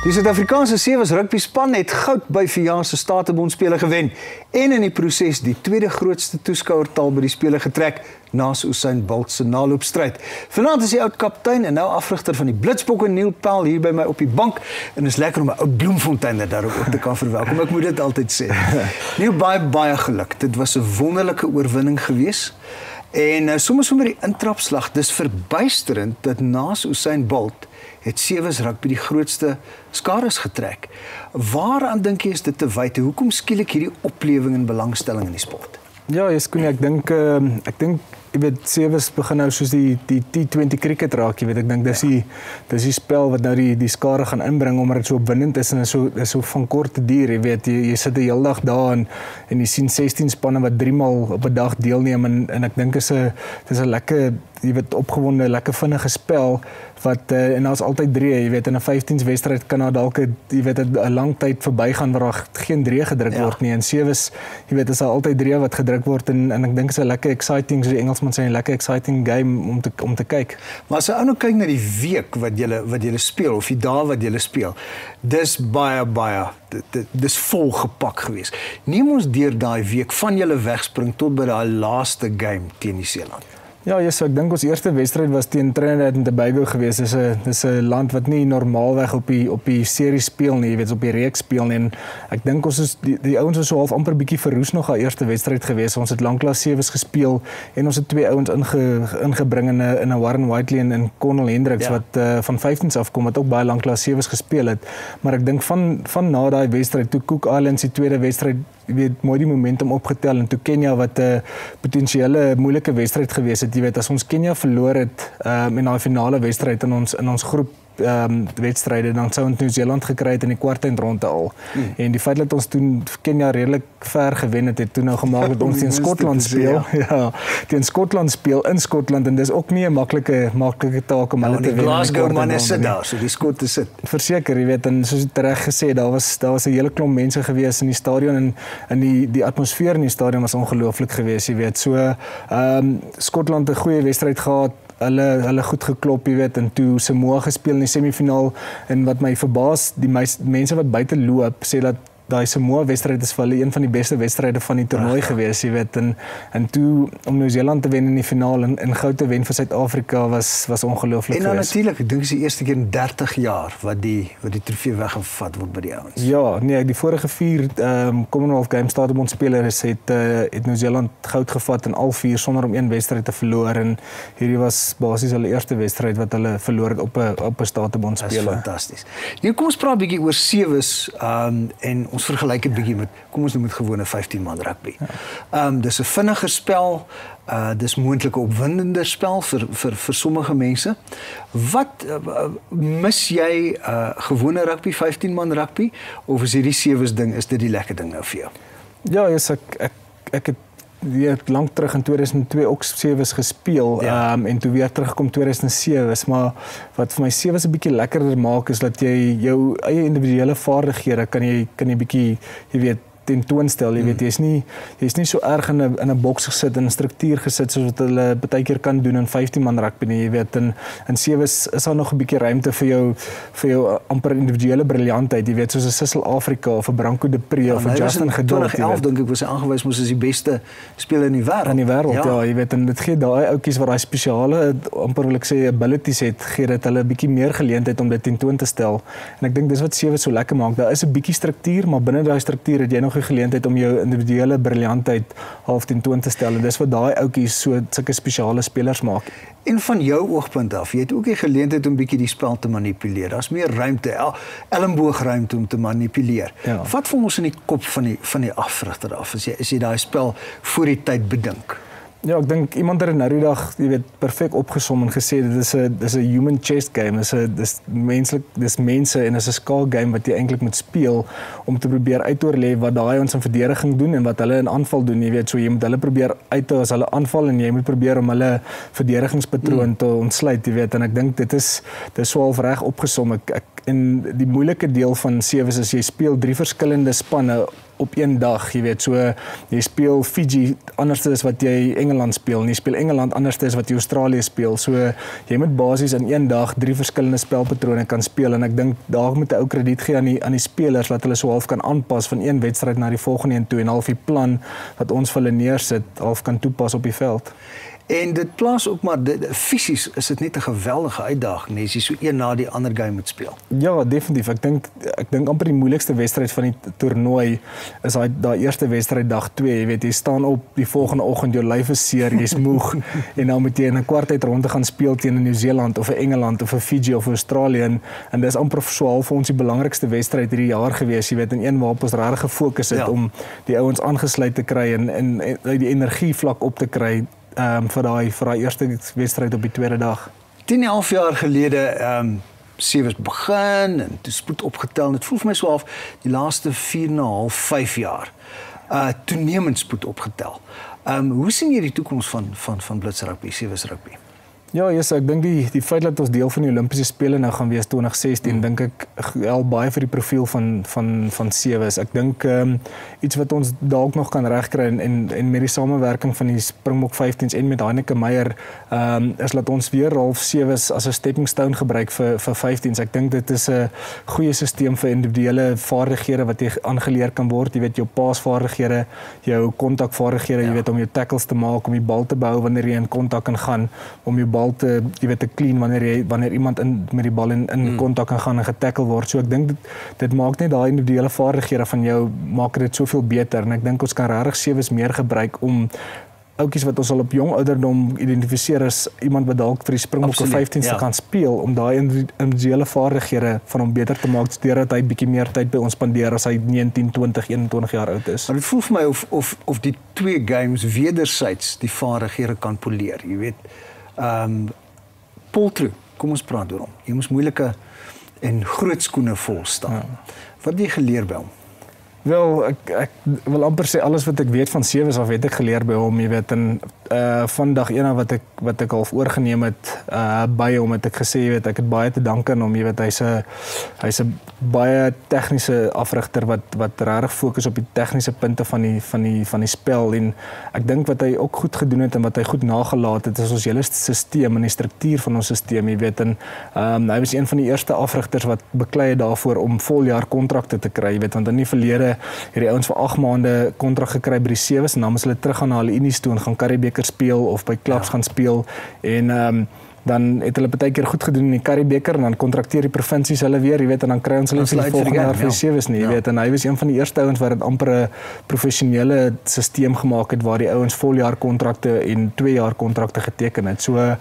Die Suid-Afrikaanse Sewes rugby span het goud by verjaar se Statebondspele gewen en in die proses die tweede grootste toeskouertal by die spele getrek na Usain Bolt se naloopstryd. Vanaand is die oud kaptein en nou afrigter van die Blitsbokke Neil Powell hier by my op die bank en is lekker om 'n ou Bloemfontein daarop ook te kan verwelkom. Ek moet dit altyd sê. Neil, baie geluk. Dit was 'n wonderlike oorwinning geweest. En soms die intrapslag, dis verbuisterend dat na Usain Bolt het Sewes rugby die grootste skares getrek. Waaraan dink jy is dit te wyte? Hoekom skielik hierdie oplewing en belangstelling in die sport? Ja, Koenie, ek dink jy weet Sewes begin nou soos die T20 cricket raak, jy weet, ek dink dis die spel wat nou die skare gaan inbring omdat dit so opwindend is en is so van korte duur, jy weet, jy sit die hele dag daar en jy sien 16 spanne wat 3 maal op 'n dag deelneem en ek dink dis 'n lekker, jy weet, opgewonde, lekker vinnige spel wat en daar's altyd drie, jy weet, in 'n 15 wedstryd kan daar dalk 'n lang tyd verbygaan waar daar geen drie gedruk word nie. En Sewes, jy weet, is daar altyd drie wat gedruk word en ek dink is 'n lekker exciting, soos die Engelsman sê, 'n lekker exciting game om te kyk. Maar as jy nou kyk na die week wat julle speel of die dae wat julle speel, dis baie dis volgepak geweest. Neem ons deur daai week van julle wegspring tot by daai laaste game teen Nieu-Seeland. Ja, so ek dink ons eerste wedstryd was teen Trinidad en Tobago geweest. Dis 'n land wat nie normaalweg op die serie speel nie, jy weet, op die reeks speel nie. En ek dink ons is die ouens was so half amper bietjie verroes nog haar eerste wedstryd geweest. Ons het lanklaas Sewes gespeel en ons het twee ouens ingebring in 'n Warren Whiteley en Connell Hendricks wat van 15s afkom wat ook baie lanklaas Sewes gespeel het. Maar ek dink van na daai wedstryd toe Cook Islands die tweede wedstryd, jy weet, mooi die momentum opgetel en toe Kenia wat 'n potensiële moeilike wedstryd geweest het. Jy weet, as ons Kenia verloor het in daai finale wedstryd in ons groep wedstryde, dan sou ons Nieu-Seeland gekry het in die kwartfinale al. En die feit dat ons toen Kenia redelik ver gewen het toe nou gemaak dat ons teen Skotland speel. Ja, teen Skotland speel in Skotland en dis ook nie 'n maklike taak om hulle te wen. Die Glasgow manne sit daar, so die Skotte sit. Verseker, jy weet, en soos reg gesê, daar was 'n hele klomp mense gewees in die stadion en die atmosfeer in die stadion was ongelooflik geweest, jy weet. So Skotland 'n goeie wedstryd gehad. Hulle goed geklop, jy weet, en toe Samoa gespeel in die semifinaal en wat my verbaas, die mense wat buite loop sê dat daai Samoa wedstryd is vir hulle een van die beste wedstryde van die toernooi gewees, jy weet, en toe om Nieu-Seeland te wen in die finaal en goud te wen vir Suid-Afrika was ongelooflik geweest. En natuurlik, ek dink dis die eerste keer in 30 jaar wat die trofee weggevat word by die ouens. Ja, nee, die vorige 4 Commonwealth Games Statebondspelers het Nieu-Seeland goud gevat in al 4 sonder om een wedstryd te verloor en hierdie was basies hulle eerste wedstryd wat hulle verloor het op 'n Statebondspele. Dis fantasties. Nou kom ons praat 'n bietjie oor Sewes en ons vergelyk 'n bietjie met, kom ons noem dit gewone 15-man rugby. Dis 'n vinniger spel, dis moontlik 'n opwindender spel vir sommige mense. Wat mis jy gewone rugby, 15-man rugby, of is hierdie Sewes ding, is dit die lekker ding nou vir jou? Ja, ek het lank terug in 2002 ook Sewes gespeel en toe weer teruggekom 2007, maar wat vir my Sewes 'n bietjie lekkerder maak is dat jy jou eie individuele vaardighede kan jy bietjie, jy weet, tentoonstel, jy weet, jy's nie so erg in 'n boks gesit en 'n struktuur gesit soos wat hulle baie keer kan doen in 15-man rugby nie, jy weet, en Sewes is daar nog 'n bietjie ruimte vir jou amper individuele briljantheid, jy weet, soos 'n Sissel Afrika of 'n Branko de Pre of 'n Justin Geduld. 2011 dink ek was hy aangewys moes as die beste speler in die wêreld. In die wêreld, ja, jy weet, en dit gee daai ouetjies wat daai spesiale, amper wil ek sê, abilities het, gee dit hulle 'n bietjie meer geleentheid om dit tentoon te stel. En ek dink dis wat Sewes so lekker maak. Daar is 'n bietjie struktuur, maar binne daai struktuur het jy nog 'n geleentheid om jou individuele briljantheid half tentoon te stel en dis wat daai ouetjies sulke spesiale spelers maak. En van jou oogpunt af, jy het ook die geleentheid om bietjie die spel te manipuleer. Daar's meer ruimte, elmboogruimte om te manipuleer. Ja. Wat vir ons in die kop van die afrigter af as jy daai spel voor die tyd bedink? Ja, ek dink iemand het nou die dag, jy weet, perfek opgesom en gesê dit is 'n human chess game, dis mense en is 'n skaak game wat jy eintlik moet speel om te probeer uitoorlê wat daai ons in verdediging doen en wat hulle in aanval doen, jy weet, so jy moet hulle probeer uithou as hulle aanval en jy moet probeer om hulle verdedigingspatroon te ontsluit, jy weet, en ek dink dit is so half reg opgesom. en die moeilike deel van sewes is jy speel 3 verskillende spanne op een dag, jy weet, so jy speel Fiji anders as wat jy Engeland speel, en jy speel Engeland anders as wat jy Australië speel, so jy moet basies in een dag 3 verskillende spelpatrone kan speel, en ek dink daar moet 'n ou krediet gee aan die spelers, wat hulle so half kan aanpas van een wedstryd na die volgende een toe, en half die plan wat ons vir hulle neersit, half kan toepas op die veld. En dit plaas ook maar, fisies is dit net 'n geweldige uitdaging, as jy so een na die ander game moet speel. Ja, definitief. Ek dink amper die moeilikste wedstryd van die toernooi is daai eerste wedstryd dag 2, jy weet, jy staan op die volgende oggend, jou lyf is seer, jy's moeg, en dan moet jy in 'n kwartyd rond te gaan speel teen 'n Nieu-Seeland of 'n Engeland of 'n Fiji of 'n Australië, en dis amper so half vir ons die belangrikste wedstryd hierdie jaar gewees, jy weet, en een waarop ons regtig gefokus het om die ouens aangesluit te kry en die energie vlak op te kry vir daai eerste wedstryd op die tweede dag. 10-11 jaar gelede sewes begin en toe spoed opgetel, en dit voel vir my so half die laaste 4,5, 5 jaar toenemend spoed opgetel. Hoe sien jy die toekoms van Blitz rugby, sewes rugby? Ja, ek dink die feit dat ons deel van die Olimpiese Spele nou gaan wees 2016, dink ek help baie vir die profiel van sewes. Ek dink iets wat ons dalk nog kan regkry en met die samewerking van die Springbok 15s en met Heineke Meyer is dat ons weer half sewes as 'n stepping stone gebruik vir 15s. Ek dink dit is 'n goeie stelsel vir individuele vaardighede wat jy aangeleer kan word. Jy weet, jou paasvaardighede, jou kontakvaardighede, jy weet, om jou tackles te maak, om die bal te behou wanneer jy in kontak kan gaan, om jou bal te clean wanneer iemand met die bal in kontak kan gaan en getackle word. So ek dink dit maak net daai individuele vaardighede van jou, maak dit soveel beter, en ek dink ons kan regtig sewes meer gebruik om ouetjies wat ons al op jong ouderdom identifiseer as iemand wat dalk vir die Springbok 15s te gaan speel, om daai individuele vaardighede van hom beter te maak, deurdat hy bietjie meer tyd by ons spandeer as hy 19, 20, 21 jaar oud is. Maar dit voel vir my of die 2 games wederzijds die vaardighede kan poleer, jy weet. Poltru, kom ons praat oor hom. Jy moes moeilike en groot skoene vol staan. Wat het jy geleer by hom? Wel, ek wil amper sê alles wat ek weet van sewes af het ek geleer by hom, jy weet, en van dag 1 wat ek half oorgeneem het by hom, het ek gesê, jy weet, ek het baie te dank aan hom, jy weet, hy's 'n baie tegniese afrigter wat regtig fokus op die tegniese punte van die spel, en ek dink wat hy ook goed gedoen het en wat hy goed nagelaat het is ons hele stelsel en die struktuur van ons stelsel, jy weet, en hy was een van die eerste afrigters wat beklei het daarvoor om voljaar kontrakte te kry, jy weet, want in die verlede het die ouens vir 8 maande kontrak gekry by die sewes, en dan moes hulle terug gaan na hulle unies toe en gaan Curriebeeker speel of by klubs gaan speel, en dan het hulle baie keer goed gedoen in die Curriebeeker, en dan kontrakteer die provinsies hulle weer, jy weet, en dan kry ons hulle vir die volgende jaar vir die sewes nie, jy weet, en hy was een van die eerste ouens wat dit amper 'n professionele stelsel gemaak het, waar die ouens voljaar kontrakte en 2 jaar kontrakte geteken het. So hy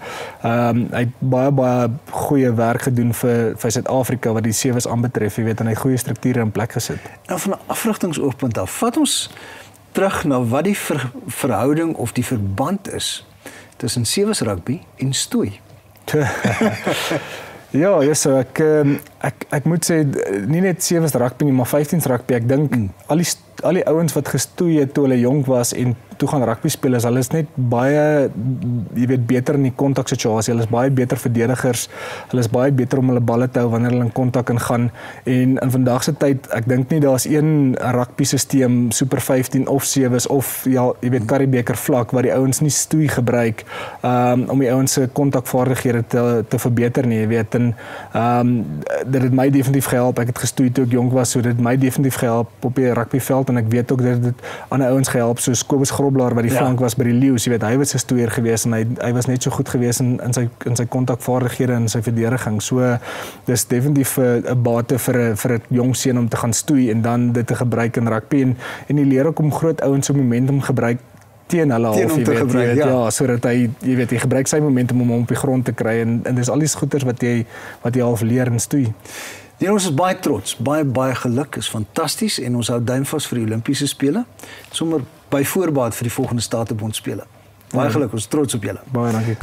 het baie goeie werk gedoen vir Suid-Afrika wat die sewes aanbetref, jy weet, en hy goeie strukture in plek gesit. Nou van 'n afrigtingsoogpunt af, vat ons terug na wat die verhouding of die verband is tussen sewes rugby en stoei. Ja, so ek moet sê, nie net sewes rugby nie, maar 15s rugby, ek dink al die ouens wat gestoei het toe hulle jonk was en toe gaan rugby speel, hulle is net baie, jy weet, beter in die kontaksituasie, hulle is baie beter verdedigers, hulle is baie beter om hulle balle te hou wanneer hulle in kontak kan gaan, en in vandag se tyd, ek dink nie daar's een rugby stelsel, Super 15 of sewes of ja, jy weet, Curriebeeker vlak waar die ouens nie stoei gebruik om die ouens se kontakvaardighede te verbeter nie, jy weet, en dit het my definitief gehelp. Ek het gestoei toe ek jonk was, so dit het my definitief gehelp op die rugbyveld, en ek weet ook dat dit ander ouens gehelp, soos Kobus Groblaar wat die flank was by die Leeu's, jy weet, hy was 'n stoeier gewees, en hy was net so goed gewees in sy kontakvaardighede en sy verdediging. So dis definitief 'n bate vir 'n jong seun om te gaan stoei en dan dit te gebruik in rugby, en jy leer ook om groot ouens se momentum gebruik teen hulle half, jy weet, ja, sodat hy gebruik sy momentum om hom op die grond te kry, en dis al die goeters wat jy half leer in stoei. Ons is baie trots, baie geluk, is fantasties, en ons hou duim vas vir die Olimpiese Spele, sommer by voorbaat vir die volgende Statebond Spele. Baie geluk, ons is trots op julle. Baie dankie.